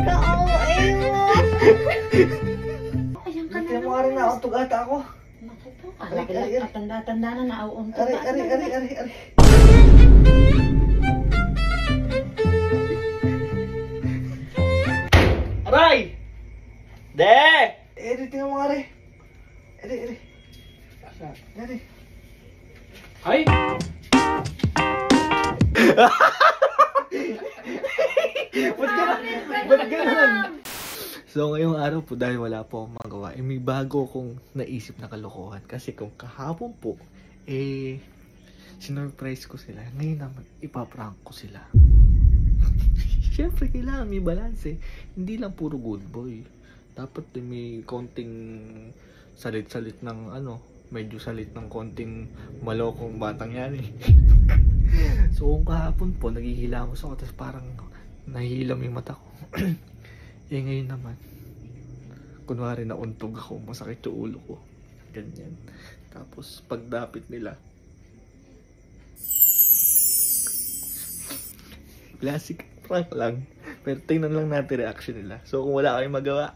Kaaway mo. Ayan ka na. Hindi mo nga rin nauntog ata ako. Naku po, kalaki-laki at tanda-tanda na nauuntog. Ari. Aray! De! Tingnan mo nga rin. Ari. Ari. Ay! Ba't ganun? So ngayong araw po dahil wala po akong magawa, may bago akong naisip na kalokohan. Kasi kung kahapon po, sinurprise ko sila. Ngayon naman, ipaprank ko sila. Siyempre, kailangan may balance eh. Hindi lang puro good boy. Dapat may konting salit-salit ng medyo salit ng konting malokong batang yan eh. So kung kahapon po, naghihilamos ako, tapos parang nahihilam yung mata ko. Ngayon naman, kunwari nauntog ako, masakit yung ulo ko. Ganyan. Tapos pagdapit nila, classic prank lang. Pero tingnan lang natin reaction nila. So kung wala kayong magawa,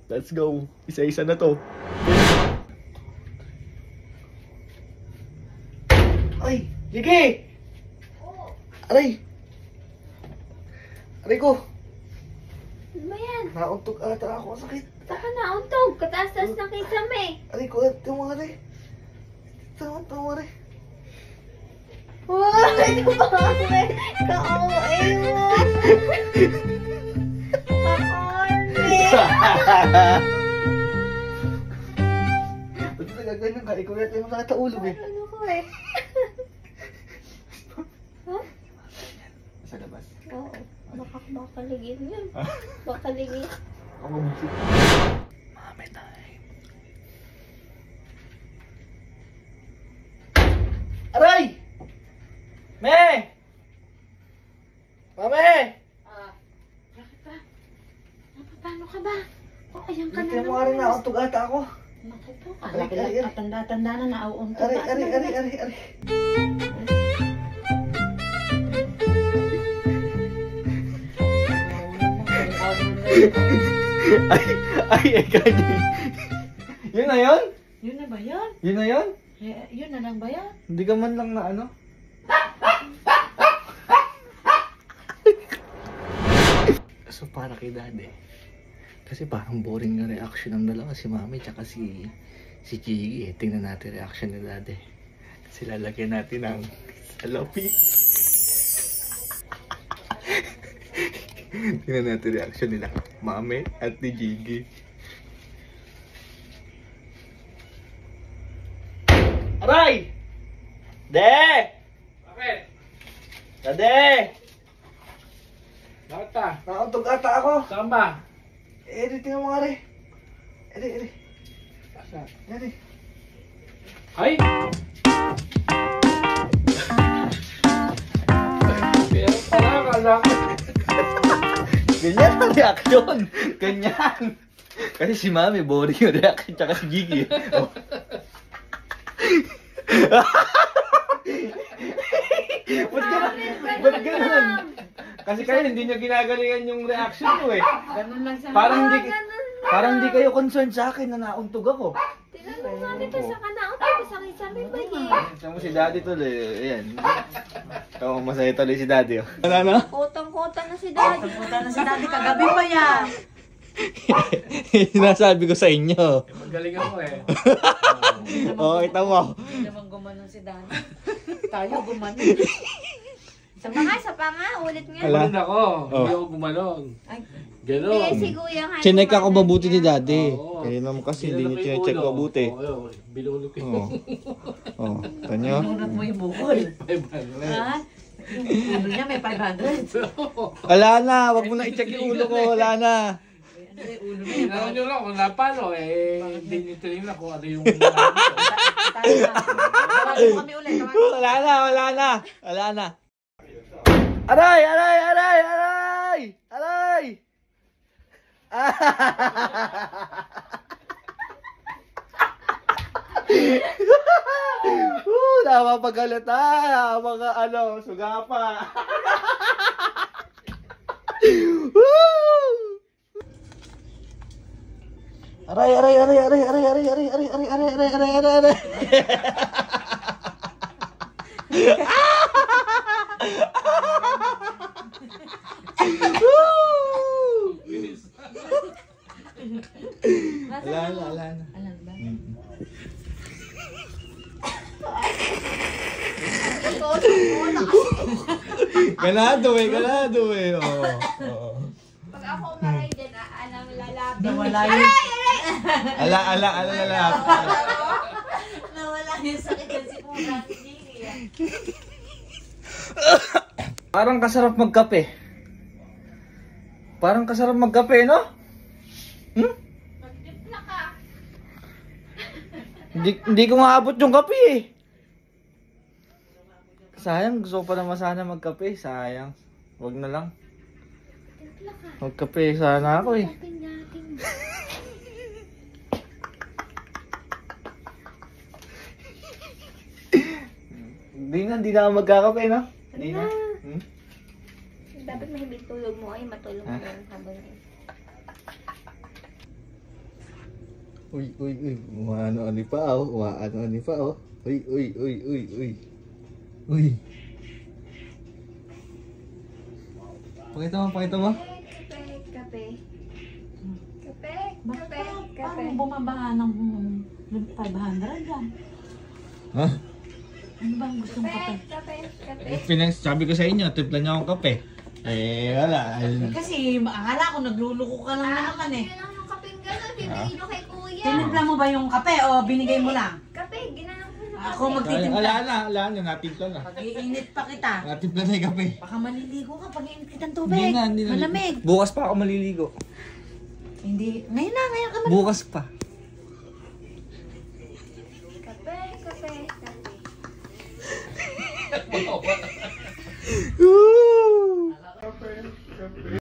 let's go. Isa-isa na to. Ay! Sige! Aray! Aray ko! Ano ba yan? Nauntog ata ako. Sakit. Saka nauntog. Kataas-taas ng kisame. Aray ko, tumari. Tumari. Wow! Kaaway! Kaaway mo! Ba't nagaganyan ka? Ikaw natin mo nakataulog eh. Ano ko eh? Ha? Sa labas. Oo. Bakaligid yun. Bakaligid. Ako mamusik. Mami time. Aray! Me! Mami! Bakit ba? Paano ka ba? Ayan ka na Hindi mo nga rin nauntog ata ako. Naku po, kalaki-laki at tanda-tanda na nauuntog. Ari. Ay, ganyan. Yun na yun? Yun na ba yan? Yun na yun? Yun na lang ba yan? Hindi ka man lang na So para kay daddy. Kasi parang boring na reaction ng dalawa, si mami tsaka si Chigi. Tingnan natin reaction ni daddy. Kasi lalagyan natin ng salapi. Tingnan natin reaction nila, mami at ni Chigi. Aray! De! Bakit? Dade! Bakit ta? Nauntog ata ako. Saan ba? Tingnan mo nga rin. Saan? Dade. Ay! Pero pala, kala ko. Ganyan ang reaction. Ganyan. Kasi si mami, boring yung reaction. Tsaka si Gigi. Oh. Ba't ganun? Kasi kayo hindi nyo ginagalingan yung reaction nyo eh. Ganun lang sa Parang hindi kayo concerned sa akin na nauntog ako. tinanong nga kita sa kanauntog. Sa kisame ba eh? Siya mo si daddy tuloy. Ayan. Oo, masaya tuloy si daddy. Ano? Kotang-kota na si daddy. Kotang na si daddy. Kagabi pa yan. Sinasabi ko sa inyo. Magaling ako eh. Oo, kita mo. Hindi naman gumanon si daddy. Tayo gumanon. Sa pa nga, ulit nga. Ala. Ganon ako. Hindi ako gumalong. Ay, Ganon. hindi si Kuya nga. Chinek ako mabuti ni daddy. Oo. Kaya naman kasi Binulot hindi ko niya yung chinecheck ulo. mabuti. Oo, binulot ko Oo. Oo, tanyo. Pinunot mo yung bukol. Ay, bala. Ha? Yung ulo niya may 500. Wala na, wag mo na i-check yung ulo ko, wala na. Ano yung ulo niya? Tinanong nyo lang kung napano eh. Hindi nyo tinignan kung ano yung Tawagin mo kami ulit. Wala na, wala na. Wala na. Aray! Aray! Aray! Aray! Aray! Napapaghalata. Mga sugapa. Aray, aray, aray, aray, aray, aray, aray, aray, aray, aray, aray, aray, aray, aray. Nasa Ala na, ala na. Alam ba? Ganado eh. Oo. Pag ako umaray dyan, alam lalabi. Nawala yun. Ala, lalap. Nawala yung sakit yan si Pura. Parang kasarap magkape. No? Hmm? Magtimpla ka. Hindi ko maabot yung kape eh. Sayang, gusto ko pa naman sana magkape. Sayang. Wag na lang. Timpla ka. Magkape sana ako eh. Open natin. Hindi na ako magkakape, no? Hindi na. Hmm? Dapat mahimik tulog mo ay matulog mo habang Uy. Umaano-ano pa, oh. Uy. Pakita mo. Kape. Paano bumabaha ng 500 yan? Ha? Ano ba ang gusto mong kape? Kape. Sabi ko sa inyo, tripla niyo akong kape. Wala. Kasi akala ko nagluluko ka lang naman eh. Yun lang yung kapeng gano'n. Bibigay mo kay kuya. Tinimpla mo ba yung kape o binigay mo lang? Kape. Ginanong mo na Ako kape. magtitimpla. Wala na, natimpla na. Pag-iinit pa kita. Natimpla na yung kape. Baka maliligo ka pag iinit kitang tubig. Hindi na. Malamig. Bukas pa ako maliligo. Hindi. Ngayon ka maliligo. Bukas pa. Kape.